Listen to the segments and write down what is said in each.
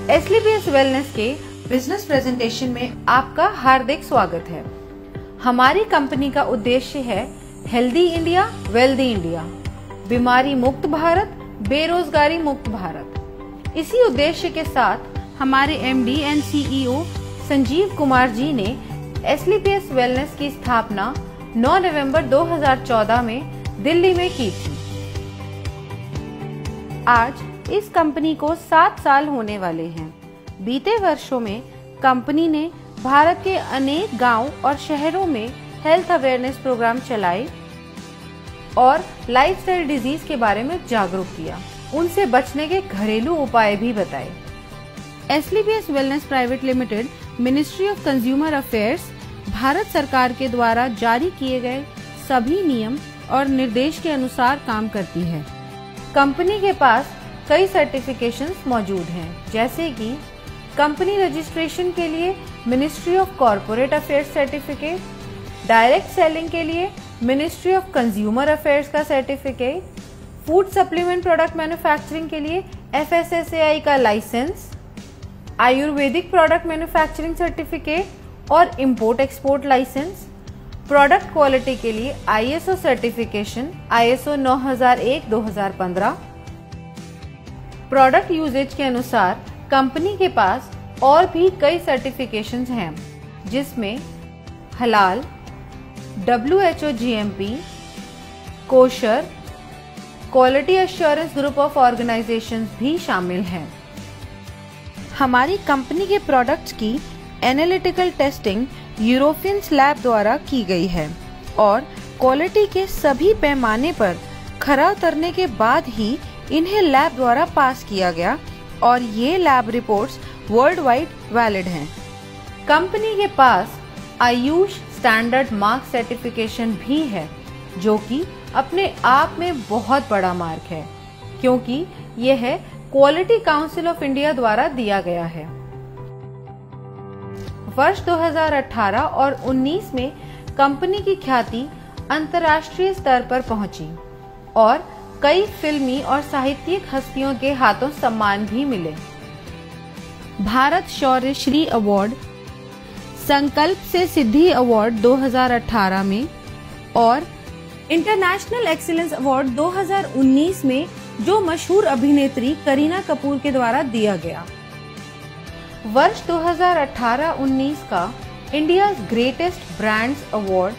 एसलीपीएस wellness के business presentation में आपका हार्दिक स्वागत है। हमारी कंपनी का उद्देश्य है हेल्दी इंडिया वेल्दी इंडिया, बीमारी मुक्त भारत, बेरोजगारी मुक्त भारत। इसी उद्देश्य के साथ हमारे MD and CEO Sanjeev Kumar ji ने एसलीपीएस वेलनेस की स्थापना 9 नवंबर 2014 में दिल्ली में की थी। आज इस कंपनी को 7 साल होने वाले हैं। बीते वर्षों में कंपनी ने भारत के अनेक गांव और शहरों में हेल्थ अवेयरनेस प्रोग्राम चलाए और लाइफस्टाइल डिजीज के बारे में जागरूक किया, उनसे बचने के घरेलू उपाय भी बताए। SLPS wellness private limited ministry of consumer affairs Bharat सरकार के द्वारा जारी किए गए सभी नियम और निर्देश के अनुसार काम करती है। कंपनी के पास कई सर्टिफिकेशंस मौजूद हैं, जैसे कि कंपनी रजिस्ट्रेशन के लिए ministry of corporate affairs certificate, direct selling के लिए मिनिस्ट्री ऑफ कंज्यूमर अफेयर्स का certificate, food supplement product manufacturing के लिए FSSAI का licence, Ayurvedic product manufacturing certificate और import export licence, product quality के लिए ISO certification ISO 9001-2015। Product usages के अनुसार कंपनी के पास और भी कई सर्टिफिकेशंस हैं, जिसमें हलाल, WHO GMP, kosher, quality assurance group of organisations भी शामिल हैं। हमारी कंपनी के प्रोडक्ट्स की एनालिटिकल टेस्टिंग यूरोपियंस लैब द्वारा की गई है और क्वालिटी के सभी पैमाने पर खरा उतरने के बाद ही इन्हें लैब द्वारा पास किया गया और ये lab reports world wide valid हैं। कंपनी के पास आयुष स्टैंडर्ड मार्क सर्टिफिकेशन भी है, जो कि अपने आप में बहुत बड़ा मार्क है, क्योंकि यह क्वालिटी काउंसिल ऑफ इंडिया द्वारा दिया गया है। वर्ष 2018 और 19 में कंपनी की ख्याति अंतर्राष्ट्रीय स्तर पर पहुंची और कई फिल्मी और साहित्यिक हस्तियों के हाथों सम्मान भी मिले। भारत शौर्य श्री अवार्ड, संकल्प से सिद्धि अवार्ड 2018 में और इंटरनेशनल एक्सीलेंस अवार्ड 2019 में जो मशहूर अभिनेत्री करीना कपूर के द्वारा दिया गया। वर्ष 2018-19 का इंडिया ग्रेटेस्ट ब्रांड्स अवार्ड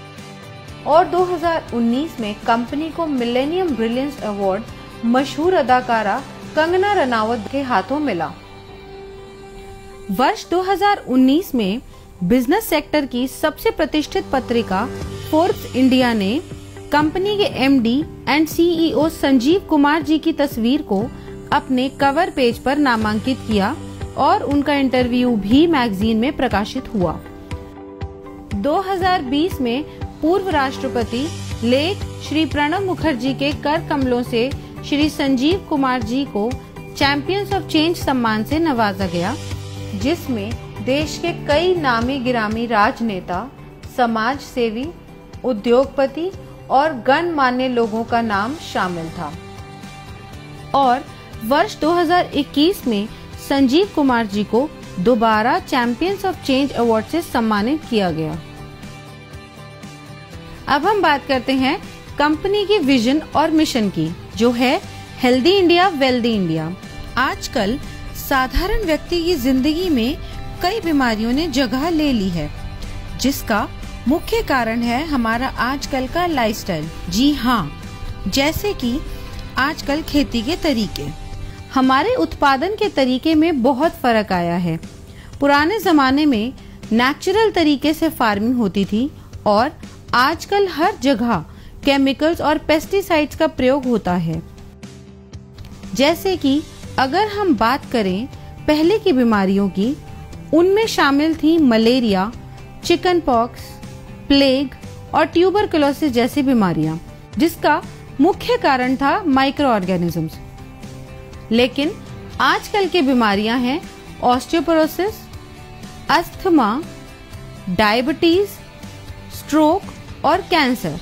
और 2019 में कंपनी को मिलेनियम ब्रिलियंस अवार्ड मशहूर अदाकारा कंगना रनावत के हाथों मिला। वर्ष 2019 में बिजनेस सेक्टर की सबसे प्रतिष्ठित पत्रिका फोर्ब्स इंडिया ने कंपनी के MD and CEO Sanjeev Kumar ji की तस्वीर को अपने कवर पेज पर नामांकित किया और उनका इंटरव्यू भी मैगजीन में प्रकाशित हुआ। 2020 में पूर्व राष्ट्रपति लेख श्री प्रणब मुखर्जी के कर कमलों से श्री संजीव कुमार जी को चैंपियंस ऑफ चेंज सम्मान से नवाजा गया, जिसमें देश के कई नामी गिरामी राजनेता, समाज सेवी, उद्योगपति और गणमान्य लोगों का नाम शामिल था। और वर्ष 2021 में संजीव कुमार जी को दोबारा चैंपियंस ऑफ चेंज अवार्ड से सम्मानित किया गया। अब हम बात करते हैं कंपनी की विजन और मिशन की, जो है हेल्दी इंडिया वेल्दी इंडिया। आजकल साधारण व्यक्ति की जिंदगी में कई बीमारियों ने जगह ले ली है, जिसका मुख्य कारण है हमारा आजकल का लाइफस्टाइल। जी हाँ, जैसे कि आजकल खेती के तरीके, हमारे उत्पादन के तरीके में बहुत फर्क आया है। पुराने जमाने में नेचुरल तरीके से फार्मिंग होती थी और आजकल हर जगह केमिकल्स और पेस्टिसाइड्स का प्रयोग होता है। जैसे कि अगर हम बात करें पहले की बीमारियों की, उनमें शामिल थी मलेरिया, चिकन पॉक्स, प्लेग और ट्यूबरकुलोसिस जैसी बीमारियां, जिसका मुख्य कारण था माइक्रो ऑर्गेनिजम्स। लेकिन आजकल की बीमारियां हैं ऑस्टियोपोरोसिस, अस्थमा, डायबिटीज, स्ट्रोक और कैंसर,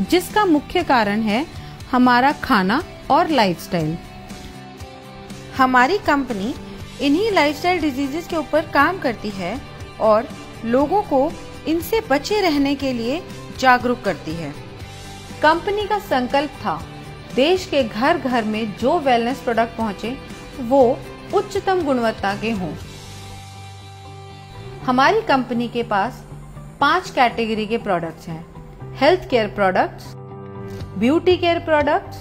जिसका मुख्य कारण है हमारा खाना और लाइफस्टाइल। हमारी कंपनी इन्हीं लाइफस्टाइल डिजीजेस के ऊपर काम करती है और लोगों को इनसे बचे रहने के लिए जागरूक करती है। कंपनी का संकल्प था देश के घर घर में जो वेलनेस प्रोडक्ट पहुंचे वो उच्चतम गुणवत्ता के हों। हमारी कंपनी के पास 5 कैटेगरी के प्रोडक्ट्स हैं: health care products, beauty care products,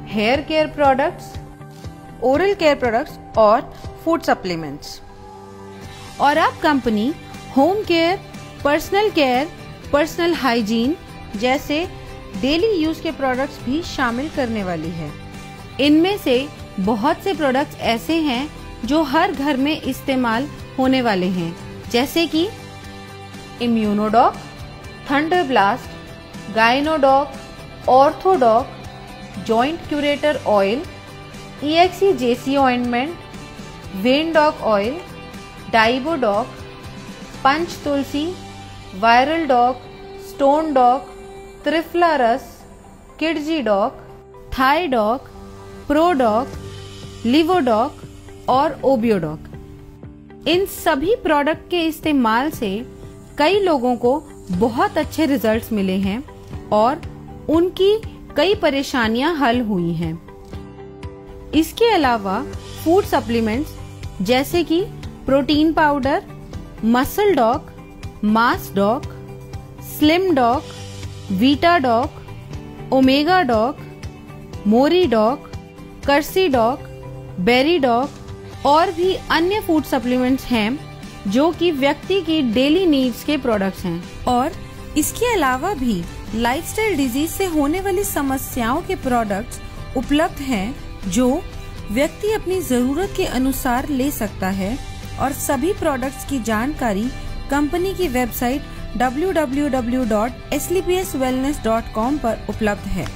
hair care products, oral care products और फूड सप्लीमेंट्स। और अब company home care, personal care, personal hygiene जैसे डेली यूज के प्रोडक्ट्स भी शामिल करने वाली है। इनमें से बहुत से प्रोडक्ट्स ऐसे हैं जो हर घर में इस्तेमाल होने वाले हैं, जैसे कि Immunodoc, Thunder Blast, Gynodoc, Orthodoc, Joint Curator oil, EXE-JC ointment, Vendoc oil, Diabodoc, Panch Tulsi, Viral Doc, Stone Doc, Triphala Ras, Kidzy Doc, Thai Doc, Prodoc, Livodoc और ओबियोडॉक। इन सभी प्रोडक्ट के इस्तेमाल से कई लोगों को बहुत अच्छे रिजल्ट्स मिले हैं और उनकी कई परेशानियां हल हुई हैं। इसके अलावा फूड सप्लीमेंट्स जैसे कि protein powder, Muscle Doc, Mass Doc, Slim Doc, Vita Doc, Omega Doc, मोरी डॉक, कर्सी डॉक, बेरी डॉक और भी अन्य फूड सप्लीमेंट्स हैं जो कि व्यक्ति की डेली नीड्स के प्रोडक्ट्स हैं। और इसके अलावा भी लाइफस्टाइल डिजीज से होने वाली समस्याओं के प्रोडक्ट्स उपलब्ध हैं जो व्यक्ति अपनी जरूरत के अनुसार ले सकता है। और सभी प्रोडक्ट्स की जानकारी कंपनी की वेबसाइट www.slpswellness.com पर उपलब्ध है।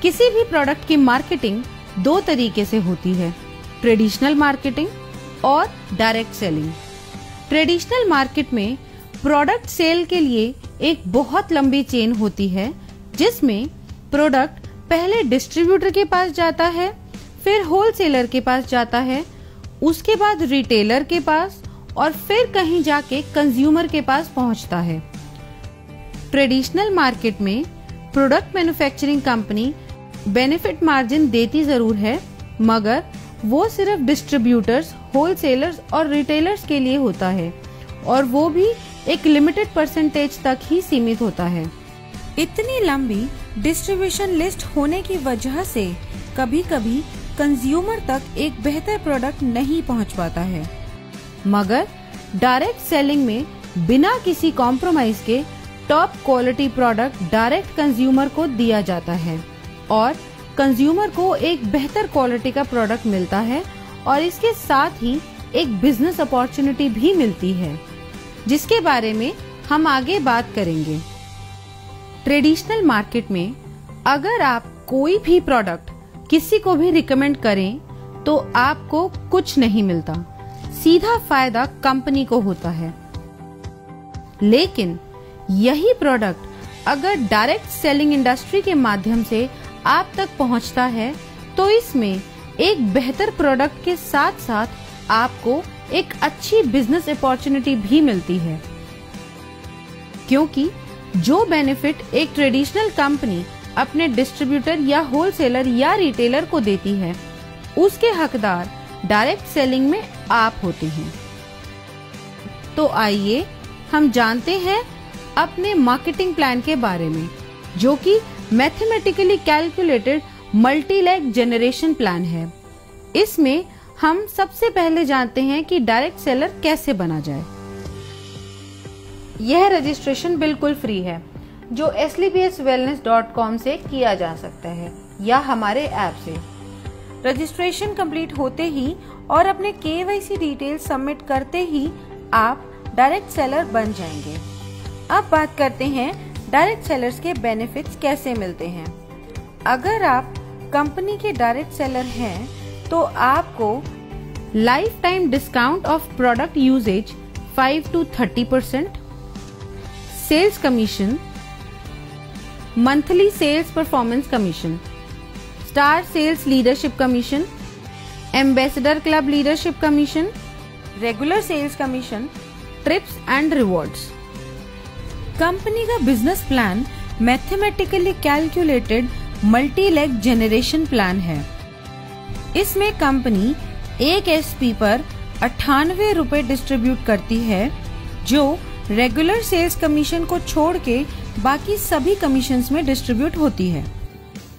किसी भी प्रोडक्ट की मार्केटिंग 2 तरीके से होती है: ट्रेडिशनल मार्केटिंग और डायरेक्ट सेलिंग। ट्रेडिशनल मार्केट में प्रोडक्ट सेल के लिए एक बहुत लंबी चेन होती है, जिसमें प्रोडक्ट पहले डिस्ट्रीब्यूटर के पास जाता है, फिर होलसेलर के पास जाता है, उसके बाद रिटेलर के पास और फिर कहीं जाके कंज्यूमर के पास पहुंचता है। ट्रेडिशनल मार्केट में product manufacturing company benefit margin देती जरूर है, मगर वो सिर्फ डिस्ट्रीब्यूटर्स, होलसेलर्स और रिटेलर्स के लिए होता है और वो भी एक लिमिटेड परसेंटेज तक ही सीमित होता है। इतनी लंबी डिस्ट्रीब्यूशन लिस्ट होने की वजह से कभी-कभी कंज्यूमर तक एक बेहतर प्रोडक्ट नहीं पहुंच पाता है, मगर डायरेक्ट सेलिंग में बिना किसी कॉम्प्रोमाइज के top quality product direct consumer को दिया जाता है और कंज्यूमर को एक बेहतर क्वालिटी का प्रोडक्ट मिलता है और इसके साथ ही एक बिजनेस अपॉर्चुनिटी भी मिलती है, जिसके बारे में हम आगे बात करेंगे। ट्रेडिशनल मार्केट में अगर आप कोई भी प्रोडक्ट किसी को भी रिकमेंड करें तो आपको कुछ नहीं मिलता, सीधा फायदा कंपनी को होता है। लेकिन यही प्रोडक्ट अगर डायरेक्ट सेलिंग इंडस्ट्री के माध्यम से आप तक पहुंचता है तो इसमें एक बेहतर प्रोडक्ट के साथ साथ आपको एक अच्छी बिजनेस अपॉर्चुनिटी भी मिलती है, क्योंकि जो बेनिफिट एक ट्रेडिशनल कंपनी अपने डिस्ट्रीब्यूटर या होलसेलर या रिटेलर को देती है, उसके हकदार डायरेक्ट सेलिंग में आप होते हैं। तो आइए हम जानते हैं अपने मार्केटिंग प्लान के बारे में, जो कि mathematically calculated multi leg generation plan है। इसमें हम सबसे पहले जानते हैं कि डायरेक्ट सेलर कैसे बना जाए। यह रजिस्ट्रेशन बिल्कुल फ्री है, जो slpswellness.com से किया जा सकता है या हमारे ऐप से। रजिस्ट्रेशन कंप्लीट होते ही और अपने KYC डिटेल सबमिट करते ही आप डायरेक्ट सेलर बन जाएंगे। अब बात करते हैं डायरेक्ट सेलर्स के बेनिफिट्स कैसे मिलते हैं। अगर आप कंपनी के डायरेक्ट सेलर हैं तो आपको lifetime discount of product usages 5 to 30%, sales commission, monthly sales performance commission, star sales leadership commission, ambassador club leadership commission, regular sales commission, trips and rewards. Company का business plan mathematically calculated multi leg generation plan है। इसमें company एक SP पर 98 रुपए distribute करती है, जो regular sales commission को छोड़ के बाकी सभी कमीशंस में डिस्ट्रीब्यूट होती है।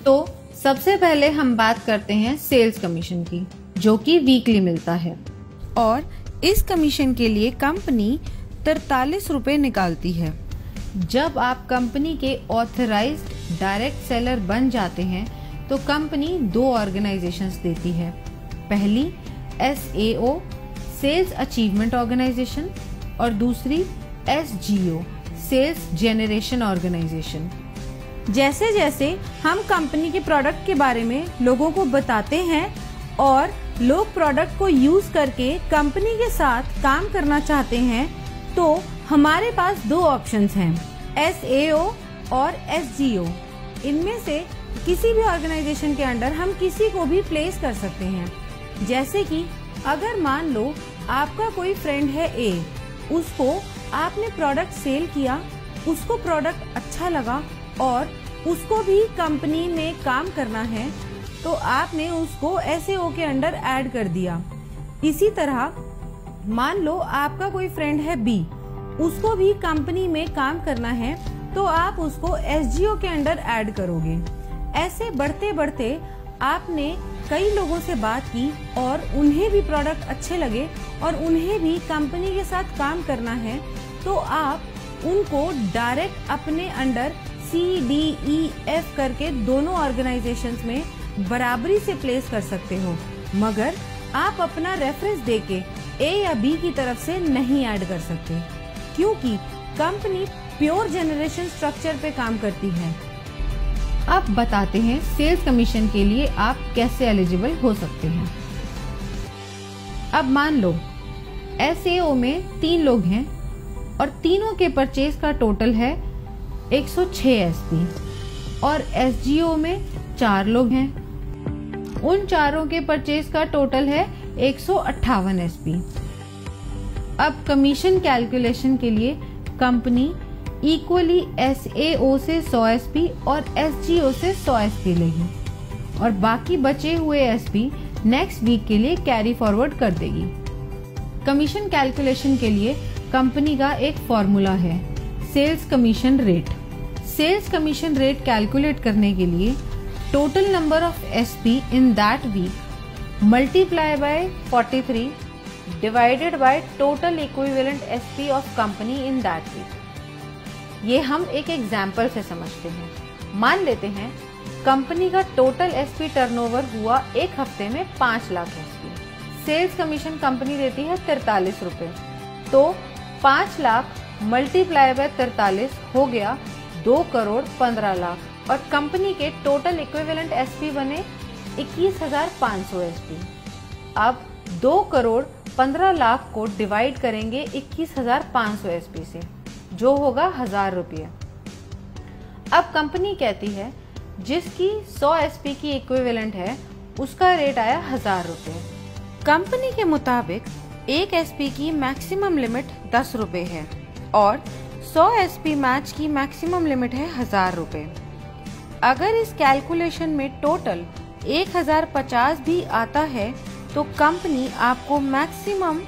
तो सबसे पहले हम बात करते हैं सेल्स कमीशन की, जो कि वीकली मिलता है, और इस कमीशन के लिए कंपनी 43 रुपए निकालती है। जब आप कंपनी के ऑथराइज्ड डायरेक्ट सेलर बन जाते हैं तो कंपनी 2 ऑर्गेनाइजेशंस देती है। पहली SAO सेल्स अचीवमेंट ऑर्गेनाइजेशन और दूसरी SGO सेल्स जेनरेशन ऑर्गेनाइजेशन। जैसे जैसे हम कंपनी के प्रोडक्ट के बारे में लोगों को बताते हैं और लोग प्रोडक्ट को यूज करके कंपनी के साथ काम करना चाहते हैं, तो हमारे पास 2 ऑप्शंस हैं, SAO और SGO। इनमें से किसी भी ऑर्गेनाइजेशन के अंडर हम किसी को भी प्लेस कर सकते हैं। जैसे कि अगर मान लो आपका कोई फ्रेंड है A, उसको आपने प्रोडक्ट सेल किया, उसको प्रोडक्ट अच्छा लगा और उसको भी कंपनी में काम करना है, तो आपने उसको SAO के अंडर ऐड कर दिया। इसी तरह मान लो आपका कोई फ्रेंड है B, उसको भी कंपनी में काम करना है, तो आप उसको SGO के अंडर ऐड करोगे। ऐसे बढ़ते बढ़ते आपने कई लोगों से बात की और उन्हें भी प्रोडक्ट अच्छे लगे और उन्हें भी कंपनी के साथ काम करना है, तो आप उनको डायरेक्ट अपने अंडर CDEF करके दोनों ऑर्गेनाइजेशंस में बराबरी से प्लेस कर सकते हो, मगर आप अपना रेफरेंस देके A या B की तरफ से नहीं ऐड कर सकते, क्योंकि कंपनी प्योर जनरेशन स्ट्रक्चर पे काम करती है। अब बताते हैं सेल्स कमीशन के लिए आप कैसे एलिजिबल हो सकते हैं। अब मान लो SAO में 3 लोग हैं और तीनों के परचेज का टोटल है 106 SP, और SGO में 4 लोग हैं, उन चारों के परचेज का टोटल है 158 SP। अब कमीशन कैलकुलेशन के लिए कंपनी इक्वली SAO से 100 SP और SGO से 100 SP लेगी और बाकी बचे हुए SP नेक्स्ट वीक के लिए कैरी फॉरवर्ड कर देगी। कमीशन कैलकुलेशन के लिए कंपनी का एक फॉर्मूला है, sales commission rate. Sales commission rate calculate करने के लिए total number of SP in that week multiply by 43 divided by total equivalent SP of company in that week. ये हम एक एग्जाम्पल से समझते हैं। मान लेते हैं कंपनी का टोटल SP टर्नओवर हुआ एक हफ्ते में 5 lakh SP। Sales commission company देती है 43 रुपए, तो 5 लाख मल्टीप्लाई बाय 43 हो गया 2 करोड़ 15 लाख, और कंपनी के टोटल इक्विवेलेंट SP बने 21,500 SP। अब 2 करोड़ 15 लाख को डिवाइड करेंगे 21,500 SP से, जो होगा 1000 रुपये। अब कंपनी कहती है जिसकी 100 SP की इक्विवेलेंट है उसका रेट आया 1000 रुपये। कंपनी के मुताबिक एक SP की मैक्सिमम लिमिट 10 रुपये है और 100 SP मैच की मैक्सिमम लिमिट है 1000 रुपये। अगर इस कैलकुलेशन में टोटल 1050 भी आता है तो कंपनी आपको मैक्सिमम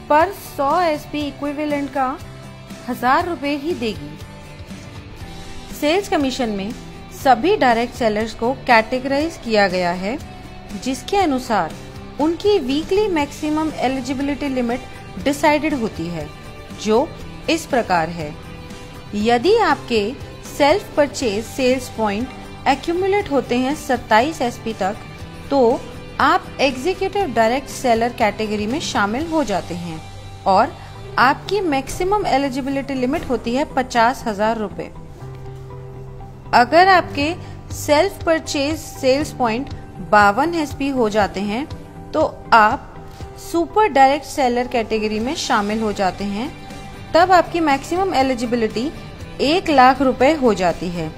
पर 100 SP इक्विवेलेंट का 1000 रुपये ही देगी। सेल्स कमीशन में सभी डायरेक्ट सेलर्स को कैटेगराइज किया गया है, जिसके अनुसार उनकी weekly maximum eligibility limit decided होती है, जो इस प्रकार है। यदि आपके self purchase sales point accumulate होते हैं 27 SP तक, तो आप एग्जीक्यूटिव डायरेक्ट सेलर कैटेगरी में शामिल हो जाते हैं और आपकी मैक्सिमम एलिजिबिलिटी लिमिट होती है 50,000 रुपए। अगर आपके self purchase sales point 52 SP हो जाते हैं तो आप सुपर डायरेक्ट सेलर कैटेगरी में शामिल हो जाते हैं। तब आपकी मैक्सिमम एलिजिबिलिटी 1 लाख रुपए हो जाती है।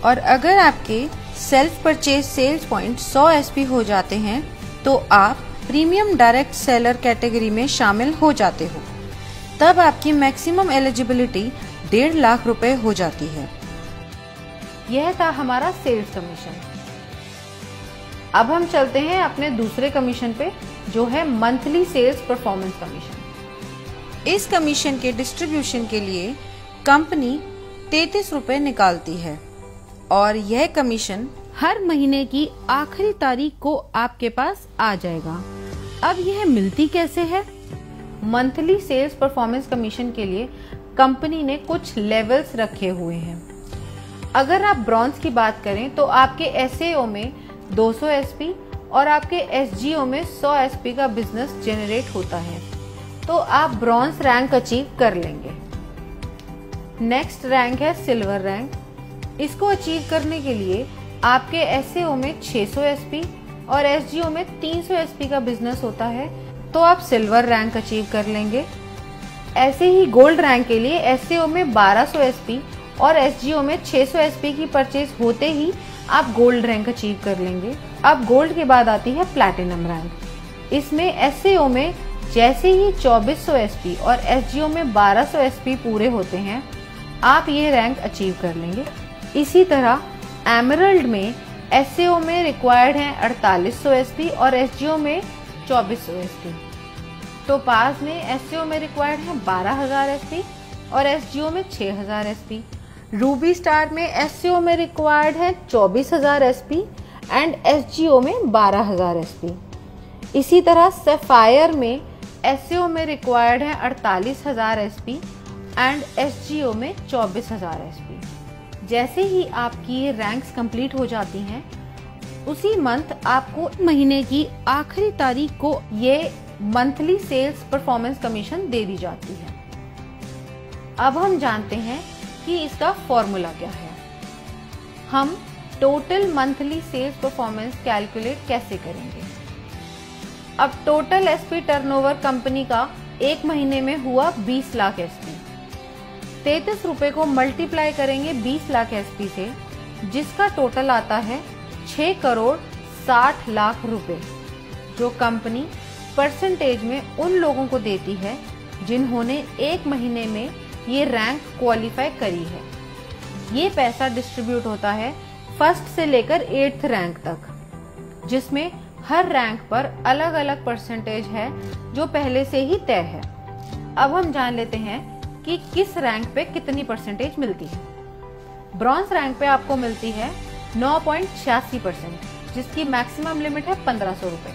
और अगर आपके self purchase sales point 100 SP हो जाते हैं तो आप प्रीमियम डायरेक्ट सेलर कैटेगरी में शामिल हो जाते हो। तब आपकी मैक्सिमम एलिजिबिलिटी 1.5 लाख रुपए हो जाती है। यह था हमारा सेल्स कमीशन। अब हम चलते हैं अपने दूसरे कमीशन पे, जो है मंथली सेल्स परफॉर्मेंस कमीशन। इस कमीशन के डिस्ट्रीब्यूशन के लिए कंपनी 33 रुपए निकालती है और यह कमीशन हर महीने की आखिरी तारीख को आपके पास आ जाएगा। अब यह मिलती कैसे है? मंथली सेल्स परफॉर्मेंस कमीशन के लिए कंपनी ने कुछ लेवल्स रखे हुए हैं। अगर आप ब्रॉन्ज की बात करें तो आपके एसएओ में 200 एसपी और आपके एसजीओ में 100 एसपी का बिजनेस जनरेट होता है, तो आप ब्रॉन्ज रैंक अचीव कर लेंगे। नेक्स्ट रैंक है सिल्वर रैंक। इसको अचीव करने के लिए आपके एसएओ में 600 एसपी और एसजीओ में 300 एसपी का बिजनेस होता है, तो आप सिल्वर रैंक अचीव कर लेंगे। ऐसे ही गोल्ड रैंक के लिए एसएओ में 1200 एसपी और एसजीओ में 600 एसपी की परचेज होते ही आप गोल्ड रैंक अचीव कर लेंगे। अब गोल्ड के बाद आती है प्लैटिनम रैंक। इसमें एसएओ में जैसे ही 2400 एसपी और एसजीओ में 1200 एसपी पूरे होते हैं, आप ये रैंक अचीव कर लेंगे। इसी तरह एमरल्ड में एसएओ में रिक्वायर्ड है 4800 एसपी और एसजीओ में 2400 एसपी। टोपाज में एसएओ में रिक्वायर्ड है 12000 एसपी और एसजीओ में 6000 एसपी। रूबी स्टार में एसएओ में रिक्वायर्ड है 24000 एसपी एंड एसजीओ में 12000 एसपी। इसी तरह सफायर में एसएओ में रिक्वायर्ड है 48000 एसपी एंड एसजीओ में 24000 एसपी। जैसे ही आपकी ये रैंक्स कंप्लीट हो जाती हैं, उसी मंथ आपको महीने की आखिरी तारीख को ये मंथली सेल्स परफॉर्मेंस कमीशन दे दी जाती है। अब हम जानते हैं कि इसका फॉर्मूला क्या है। हम total monthly sales performance calculate कैसे करेंगे? अब टोटल एसपी टर्नओवर कंपनी का एक महीने में हुआ 20 लाख एसपी। 33 रुपए को मल्टीप्लाई करेंगे 20 लाख एसपी से, जिसका टोटल आता है 6 करोड़ 60 लाख रुपए, जो कंपनी परसेंटेज में उन लोगों को देती है जिन्होंने एक महीने में ये रैंक क्वालिफाई करी है। ये पैसा डिस्ट्रीब्यूट होता है फर्स्ट से लेकर 8th रैंक तक, जिसमें हर रैंक पर अलग अलग परसेंटेज है जो पहले से ही तय है। अब हम जान लेते हैं कि किस रैंक पे कितनी परसेंटेज मिलती है। ब्रॉन्ज रैंक पे आपको मिलती है 9.86%, जिसकी मैक्सिमम लिमिट है 1500 रुपए।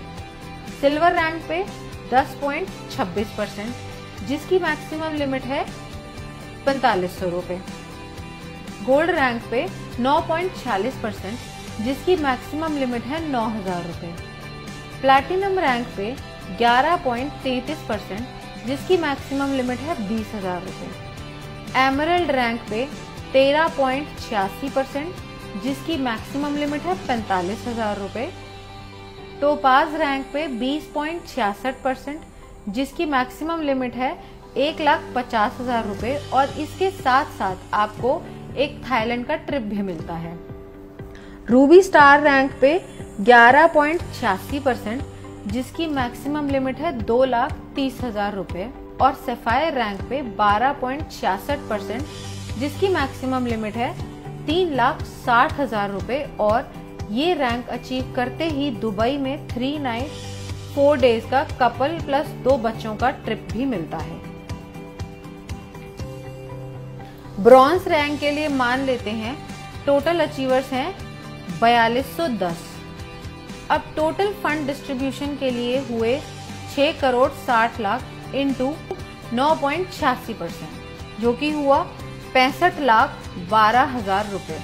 सिल्वर रैंक पे 10.26%, जिसकी मैक्सिमम लिमिट है 4500 रुपए। गोल्ड रैंक पे 9.46%, जिसकी मैक्सिमम लिमिट है 9000 रुपए। प्लैटिनम रैंक पे 11.33%, जिसकी मैक्सिमम लिमिट है 20000 रुपए। एमरल्ड रैंक पे 13.86%, जिसकी मैक्सिमम लिमिट है 45000 रुपए। टोपाज रैंक पे 20.66%, जिसकी मैक्सिमम लिमिट है 1,50,000 रुपए और इसके साथ साथ आपको एक थाईलैंड का ट्रिप भी मिलता है। रूबी स्टार रैंक पे 11.86%, जिसकी मैक्सिमम लिमिट है 2,30,000 रुपए और सफायर रैंक पे 12.66%, जिसकी मैक्सिमम लिमिट है 3,60,000 रुपए और ये रैंक अचीव करते ही दुबई में 3 नाइट 4 डेज का कपल प्लस 2 बच्चों का ट्रिप भी मिलता है। ब्रॉन्ज रैंक के लिए मान लेते हैं टोटल अचीवर्स हैं 4210। अब टोटल फंड डिस्ट्रीब्यूशन के लिए हुए 6 करोड़ 60 लाख इंटू 9.86%, जो कि हुआ 65,12,000 रुपए।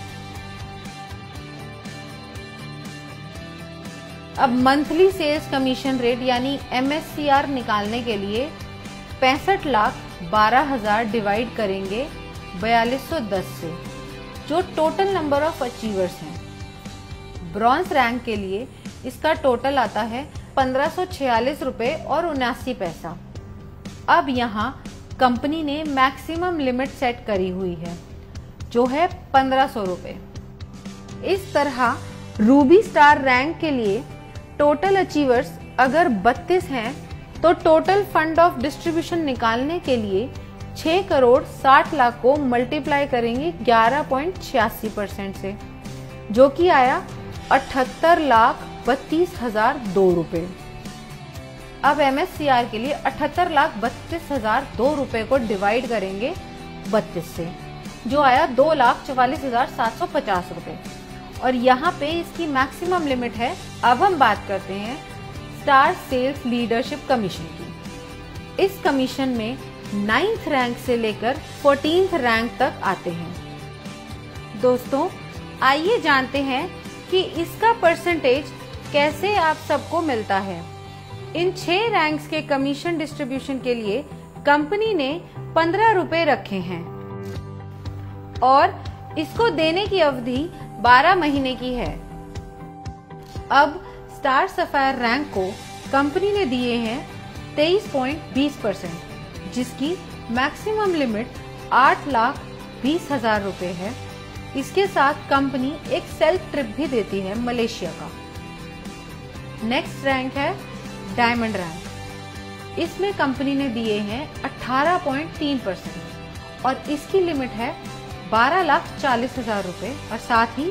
अब मंथली सेल्स कमीशन रेट यानी MSCR निकालने के लिए 65,12,000 डिवाइड करेंगे 4210 से, जो टोटल नंबर ऑफ अचीवर्स हैं। ब्रॉन्ज रैंक के लिए इसका टोटल आता है 1546 रुपए और 79 पैसा। अब यहाँ कंपनी ने मैक्सिमम लिमिट सेट करी हुई है, जो है 1500 रुपए। इस तरह रूबी स्टार रैंक के लिए टोटल अचीवर्स अगर 32 हैं तो टोटल फंड ऑफ डिस्ट्रीब्यूशन निकालने के लिए 6 करोड़ 60 लाख को मल्टीप्लाई करेंगे 11.86% से, जो कि आया 78,32,002 रुपए। अब MSCR के लिए 78,32,002 रुपए को डिवाइड करेंगे 32 से, जो आया 2,44,750 रुपए। और यहाँ पे इसकी मैक्सिमम लिमिट है। अब हम बात करते हैं स्टार सेल्स लीडरशिप कमीशन की। इस कमीशन में 9th रैंक से लेकर 14th रैंक तक आते हैं। दोस्तों, आइए जानते हैं कि इसका परसेंटेज कैसे आप सबको मिलता है। इन 6 रैंक्स के कमीशन डिस्ट्रीब्यूशन के लिए कंपनी ने 15 रुपए रखे हैं और इसको देने की अवधि 12 महीने की है। अब स्टार सफायर रैंक को कंपनी ने दिए हैं 23.20%, जिसकी मैक्सिमम लिमिट 8,20,000 रुपए है। इसके साथ कंपनी एक सेल्फ ट्रिप भी देती है मलेशिया का। नेक्स्ट रैंक है डायमंड रैंक। इसमें कंपनी ने दिए हैं 18.3% और इसकी लिमिट है 12,40,000 रुपए और साथ ही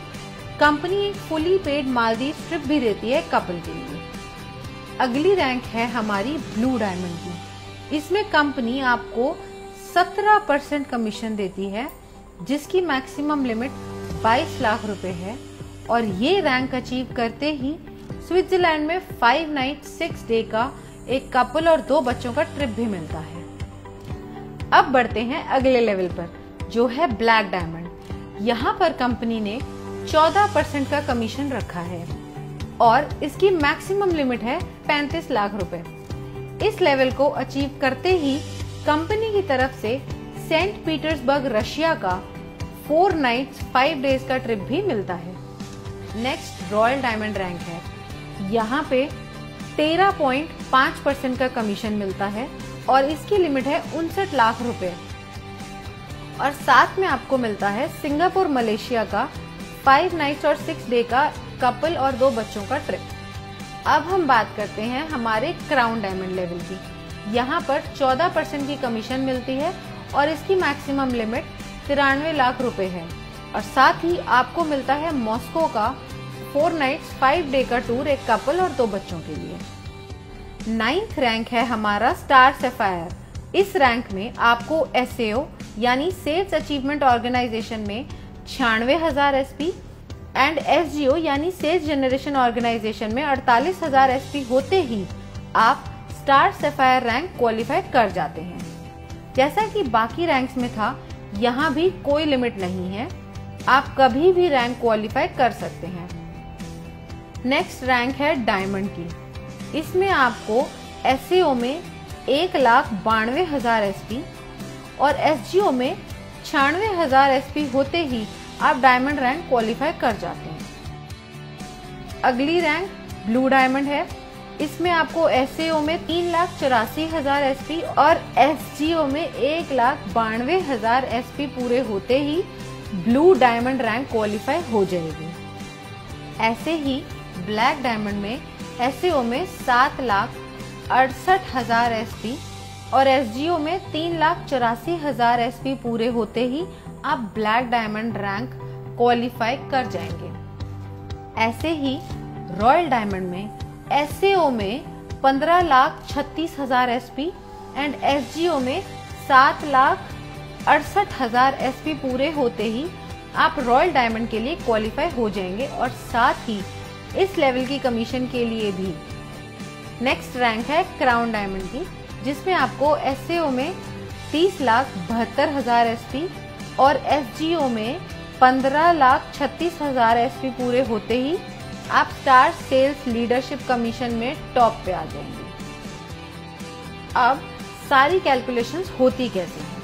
कंपनी एक फुली पेड मालदीव ट्रिप भी देती है कपल के लिए। अगली रैंक है हमारी ब्लू डायमंड की। इसमें कंपनी आपको 17% कमीशन देती है, जिसकी मैक्सिमम लिमिट 22 लाख रुपए है और ये रैंक अचीव करते ही स्विट्जरलैंड में 5 नाइट 6 डे का एक कपल और 2 बच्चों का ट्रिप भी मिलता है। अब बढ़ते हैं अगले लेवल पर, जो है ब्लैक डायमंड। यहाँ पर कंपनी ने 14% का कमीशन रखा है और इसकी मैक्सिमम लिमिट है 35 लाख रुपए। इस लेवल को अचीव करते ही कंपनी की तरफ से सेंट पीटर्सबर्ग रशिया का 4 नाइट्स 5 डेज का ट्रिप भी मिलता है। नेक्स्ट रॉयल डायमंड रैंक है। यहाँ पे 13.5% का कमीशन मिलता है और इसकी लिमिट है 59 लाख रुपए और साथ में आपको मिलता है सिंगापुर मलेशिया का 5 नाइट्स और 6 डे का कपल और 2 बच्चों का ट्रिप। अब हम बात करते हैं हमारे क्राउन डायमंड लेवल की। यहाँ पर 14% की कमीशन मिलती है और इसकी मैक्सिमम लिमिट 93 लाख रुपए है और साथ ही आपको मिलता है मॉस्को का 4 नाइट्स 5 डे का टूर एक कपल और 2 बच्चों के लिए। 9th रैंक है हमारा स्टार सफायर। इस रैंक में आपको SAO यानी सेल्स अचीवमेंट ऑर्गेनाइजेशन में 96,000 SP एंड SGO यानी सेल्स जनरेशन ऑर्गेनाइजेशन में 48,000 SP होते ही आप स्टार सफायर रैंक क्वालिफाई कर जाते हैं। जैसा कि बाकी रैंक्स में था, यहाँ भी कोई लिमिट नहीं है, आप कभी भी रैंक क्वालिफाई कर सकते हैं। नेक्स्ट रैंक है डायमंड की। इसमें आपको SAO में 1,92,000 SP और SGO में 96,000 SP होते ही आप डायमंड रैंक क्वालिफाई कर जाते हैं। अगली रैंक ब्लू डायमंड है। इसमें आपको SAO में 3,84,000 SP और SGO में 1,92,000 SP पूरे होते ही ब्लू डायमंड रैंक क्वालिफाई हो जाएगी। ऐसे ही ब्लैक डायमंड में SAO में 7,68,000 SP और SGO में 3,84,000 SP पूरे होते ही आप ब्लैक डायमंड रैंक क्वालिफाई कर जाएंगे। ऐसे ही रॉयल डायमंड में SAO में 15,36,000 SP एंड SGO में 7,68,000 SP पूरे होते ही आप रॉयल डायमंड के लिए क्वालिफाई हो जाएंगे और साथ ही इस लेवल की कमीशन के लिए भी। नेक्स्ट रैंक है क्राउन डायमंड की, जिसमें आपको SAO में 30,72,000 SP और SGO में 15,36,000 SP पूरे होते ही आप स्टार सेल्स लीडरशिप कमीशन में टॉप पे आ जाएंगे। अब सारी कैलकुलेशंस होती कैसे हैं?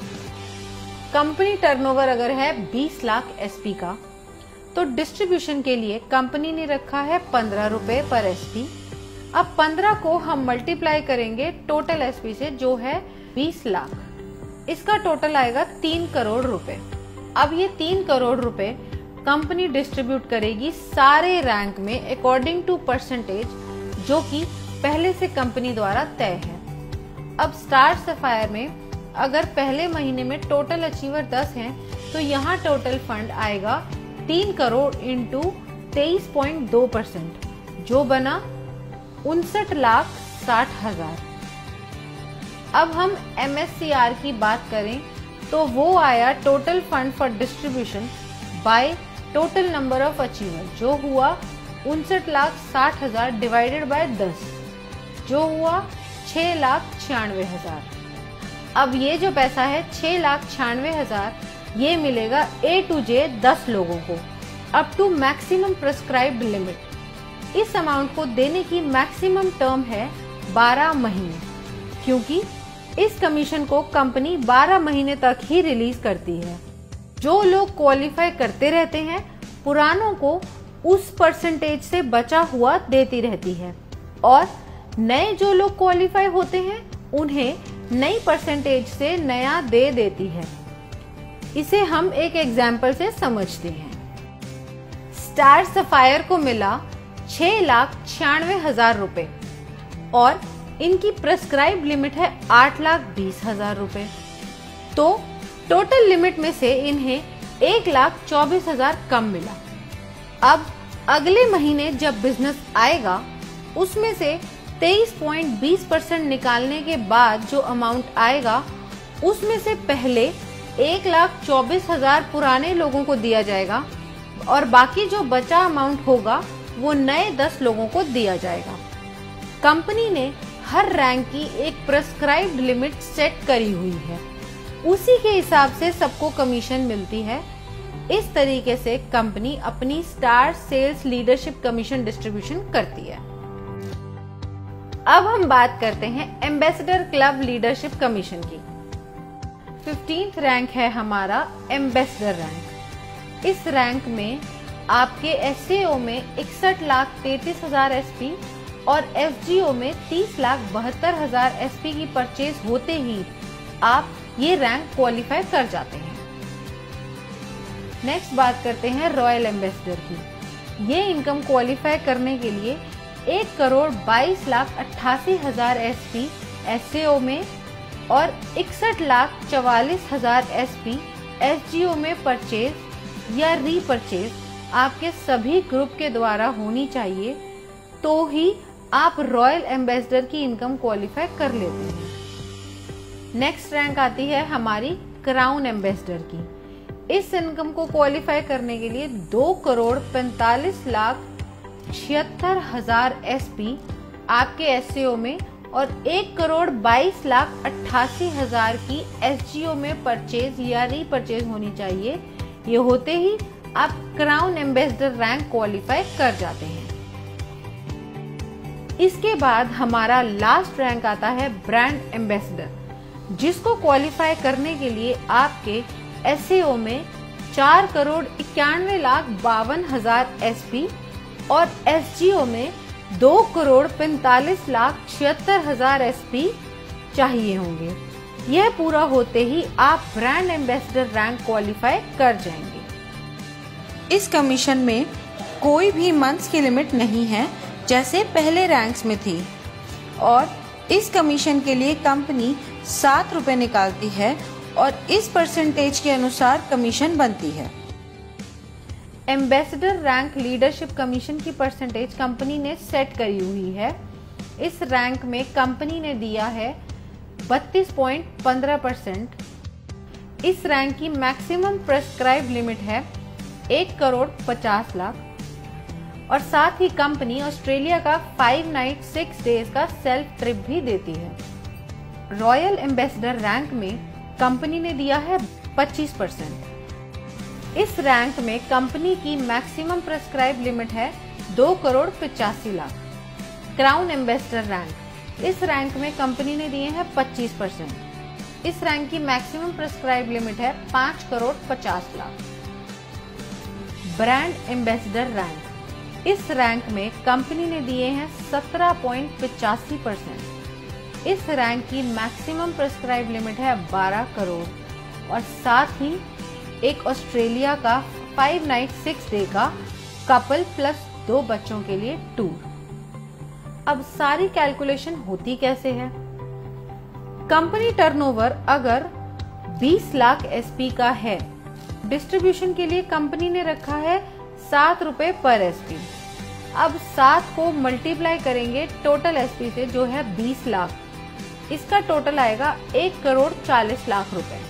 कंपनी टर्नओवर अगर है 20 लाख SP का, तो डिस्ट्रीब्यूशन के लिए कंपनी ने रखा है 15 रुपए पर SP। अब 15 को हम मल्टीप्लाई करेंगे टोटल SP से, जो है 20 लाख। इसका टोटल आएगा 3 करोड़ रुपए। अब ये 3 करोड़ रुपए कंपनी डिस्ट्रीब्यूट करेगी सारे रैंक में अकॉर्डिंग टू परसेंटेज, जो कि पहले से कंपनी द्वारा तय है। अब स्टार सफायर में अगर पहले महीने में टोटल अचीवर 10 हैं, तो यहाँ टोटल फंड आएगा 3 करोड़ इंटू 23.2%, जो बना 59,60,000। अब हम MSCR की बात करें तो वो आया total fund for distribution by total number of achiever, जो हुआ 59,60,000 डिवाइडेड बाय 10, जो हुआ 6,96,000। अब ये जो पैसा है 6,96,000 ये मिलेगा A to J 10 लोगों को up to maximum prescribed limit. इस अमाउंट को देने की मैक्सिमम टर्म है 12 महीने, क्योंकि इस कमीशन को कंपनी 12 महीने तक ही रिलीज करती है। जो लोग क्वालिफाई करते रहते हैं, पुरानों को उस परसेंटेज से बचा हुआ देती रहती है, और नए जो लोग क्वालिफाई होते हैं उन्हें नई परसेंटेज से नया दे देती है। इसे हम एक एग्जाम्पल से समझते हैं। स्टार सफायर को मिला 6,96,000 रुपए और इनकी प्रेस्क्राइब लिमिट है 8,20,000 रुपए, तो टोटल लिमिट में से इन्हें 1,24,000 कम मिला। अब अगले महीने जब बिजनेस आएगा, उसमें से 23.20% निकालने के बाद जो अमाउंट आएगा, उसमें से पहले 1,24,000 पुराने लोगों को दिया जाएगा और बाकी जो बचा अमाउंट होगा वो नए 10 लोगों को दिया जाएगा। कंपनी ने हर रैंक की एक प्रेस्क्राइब्ड लिमिट सेट करी हुई है, उसी के हिसाब से सबको कमीशन मिलती है। इस तरीके से कंपनी अपनी star sales leadership commission distribution करती है। अब हम बात करते हैं एम्बेसडर क्लब लीडरशिप कमीशन की। 15th रैंक है हमारा एम्बेसडर रैंक। इस रैंक में आपके SAO में 61,33,000 SP और FGO में 30,72,000 SP की परचेज होते ही आप ये रैंक क्वालिफाई कर जाते हैं। नेक्स्ट बात करते हैं रॉयल एम्बेसडर की। ये इनकम क्वालिफाई करने के लिए 1,22,88,000 SP SAO में और 61,44,000 SP FGO में परचेज या रीपरचेज आपके सभी ग्रुप के द्वारा होनी चाहिए, तो ही आप रॉयल एम्बेसडर की इनकम क्वालिफाई कर लेते हैं। नेक्स्ट रैंक आती है हमारी क्राउन एम्बेसडर की। इस इनकम को क्वालिफाई करने के लिए 2,45,76,000 SP आपके SAO में और 1,22,88,000 की FGO में परचेज या रीपरचेज होनी चाहिए। ये होते ही आप क्राउन एम्बेसडर रैंक क्वालिफाई कर जाते हैं। इसके बाद हमारा लास्ट रैंक आता है ब्रांड एम्बेसडर, जिसको क्वालिफाई करने के लिए आपके SAO में 4,91,52,000 SP और FGO में 2,45,76,000 SP चाहिए होंगे। यह पूरा होते ही आप ब्रांड एम्बेसडर रैंक क्वालिफाई कर जाएंगे। इस कमीशन में कोई भी मंथ्स की लिमिट नहीं है, जैसे पहले रैंक्स में थी, और इस कमीशन के लिए कंपनी 7 रुपए निकालती है और इस परसेंटेज के अनुसार कमीशन बनती है। एम्बेसडर रैंक लीडरशिप कमीशन की परसेंटेज कंपनी ने सेट करी हुई है। इस रैंक में कंपनी ने दिया है 32.15%। इस रैंक की मैक्सिमम प्रेस्क्राइब लिमिट है 1,50,00,000 और साथ ही कंपनी ऑस्ट्रेलिया का 5 नाइट 6 डेज का सेल्फ ट्रिप भी देती है। रॉयल एम्बेसडर रैंक में कंपनी ने दिया है 25%। इस रैंक में कंपनी की मैक्सिमम प्रेस्क्राइब लिमिट है 2,85,00,000। क्राउन एम्बेसडर रैंक, इस रैंक में कंपनी ने दिए हैं 25%। इस रैंक की मैक्सिमम प्रेस्क्राइब लिमिट है 5,50,00,000। ब्रांड एम्बेसडर रैंक, इस रैंक में कंपनी ने दिए हैं 17.85%। इस रैंक की मैक्सिमम प्रेस्क्राइब लिमिट है 12 करोड़ और साथ ही एक ऑस्ट्रेलिया का 5 नाइट 6 डे का कपल प्लस 2 बच्चों के लिए टूर। अब सारी कैलकुलेशन होती कैसे है? कंपनी टर्नओवर अगर 20 लाख एसपी का है, डिस्ट्रीब्यूशन के लिए कंपनी ने रखा है 7 रुपए पर एसपी। अब 7 को मल्टीप्लाई करेंगे टोटल एसपी से जो है 20 लाख, इसका टोटल आएगा 1 करोड़ 40 लाख रुपए।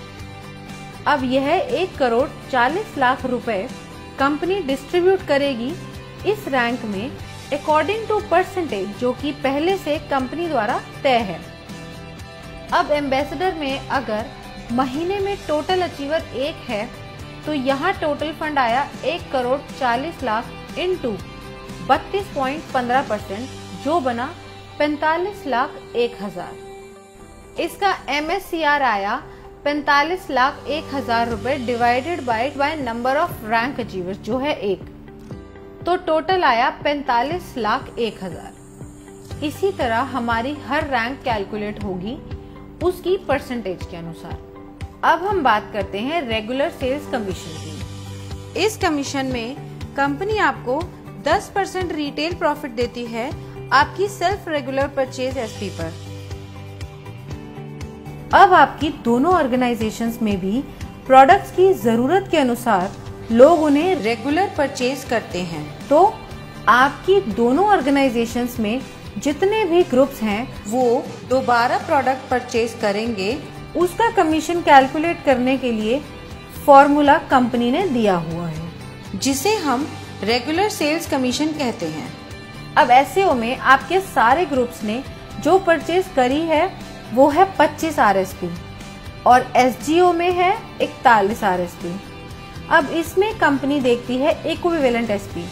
अब यह 1 करोड़ 40 लाख रुपए कंपनी डिस्ट्रीब्यूट करेगी इस रैंक में अकॉर्डिंग टू परसेंटेज जो कि पहले से कंपनी द्वारा तय है। अब एम्बेसडर में अगर महीने में टोटल अचीवर 1 है तो यहाँ टोटल फंड आया 1 करोड़ 40 लाख इंटू 32.15% जो बना 45 लाख 1,000। इसका MSCR आया 45 लाख 1,000 रुपए divided by number of rank achievers जो है 1, तो टोटल आया 45 लाख 1,000। इसी तरह हमारी हर रैंक कैलकुलेट होगी उसकी परसेंटेज के अनुसार। अब हम बात करते हैं रेगुलर सेल्स कमीशन की। इस कमीशन में कंपनी आपको 10% रिटेल प्रॉफिट देती है आपकी सेल्फ रेगुलर परचेज एसपी पर। अब आपकी दोनों ऑर्गेनाइजेशंस में भी प्रोडक्ट्स की जरूरत के अनुसार लोग उन्हें रेगुलर परचेज करते हैं, तो आपकी दोनों ऑर्गेनाइजेशंस में जितने भी ग्रुप्स हैं वो दोबारा प्रोडक्ट परचेज करेंगे। उसका कमीशन कैलकुलेट करने के लिए फॉर्मूला कंपनी ने दिया हुआ है जिसे हम रेगुलर सेल्स कमीशन कहते हैं। अब एसईओ में आपके सारे ग्रुप्स ने जो परचेज करी है वो है 25 RSP और एसजीओ में है 41 RSP। अब इसमें कंपनी देखती है इक्विवेलेंट एसपी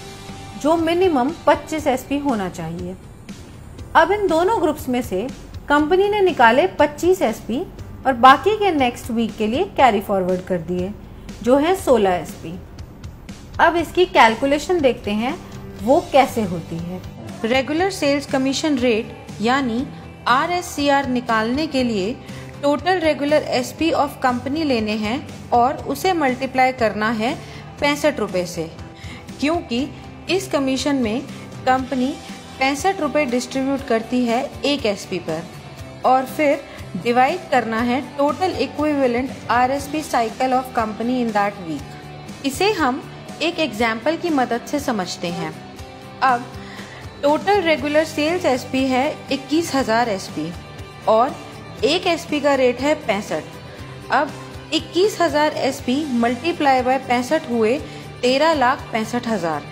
जो मिनिमम 25 एसपी होना चाहिए। अब इन दोनों ग्रुप्स में से कंपनी ने निकाले 25 एसपी और बाकी के नेक्स्ट वीक के लिए कैरी फॉरवर्ड कर दिए जो है 16 एसपी। अब इसकी कैलकुलेशन देखते हैं वो कैसे होती है। रेगुलर सेल्स कमीशन रेट यानी RSCR निकालने के लिए total regular SP of company लेने हैं और उसे मल्टीप्लाई करना है 65 रुपए से, क्योंकि इस कमीशन में कंपनी 65 रुपए डिस्ट्रीब्यूट करती है एक एसपी पर और फिर डिवाइड करना है total equivalent RSP cycle of company in that week. इसे हम एक एग्जाम्पल की मदद से समझते हैं। अब टोटल रेगुलर सेल्स एसपी है 21,000 एसपी और एक एसपी का रेट है 65। अब 21,000 एसपी मल्टीप्लाई बाय 65 हुए 13,65,000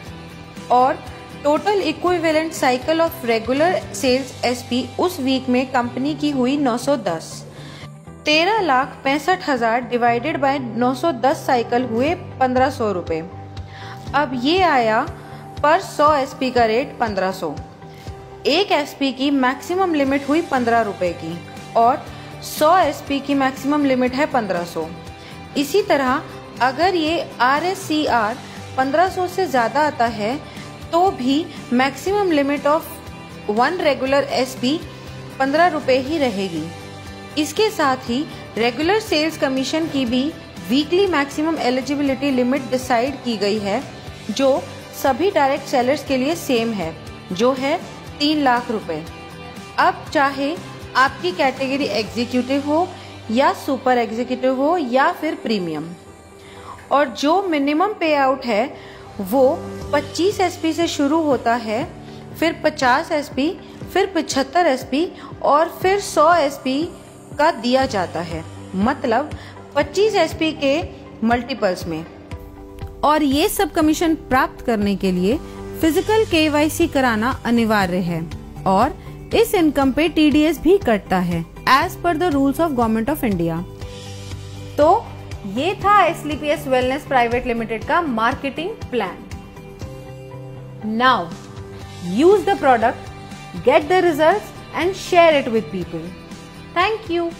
और total equivalent cycle of regular sales SP उस वीक में कंपनी की हुई 910। 13,65,000 डिवाइडेड बाय 910 साइकिल हुए 1,500 रुपए। अब ये आया पर 100 एसपी का रेट 1,500। एक एसपी की मैक्सिमम लिमिट हुई 15 रुपए की और 100 एसपी की मैक्सिमम लिमिट है 1,500। इसी तरह अगर ये RSCR 1,500 से ज्यादा आता है तो भी maximum limit of 1 regular SP 15 रुपए ही रहेगी। इसके साथ ही रेगुलर सेल्स कमीशन की भी weekly maximum eligibility limit decide की गई है जो सभी डायरेक्ट सेलर्स के लिए सेम है जो है 3 लाख रुपए। अब चाहे आपकी कैटेगरी एग्जीक्यूटिव हो या सुपर एग्जीक्यूटिव हो या फिर प्रीमियम, और जो मिनिमम पे आउट है वो 25 एसपी से शुरू होता है, फिर 50 एसपी, फिर 75 एसपी और फिर 100 एसपी का दिया जाता है, मतलब 25 एसपी के मल्टीपल्स में। और ये सब कमीशन प्राप्त करने के लिए फिजिकल KYC कराना अनिवार्य है और इस इनकम पे TDS भी कटता है as per the rules of government of India. तो ये था SLPS वेलनेस प्राइवेट लिमिटेड का marketing plan. Now use the product, get the results and share it with people. Thank you.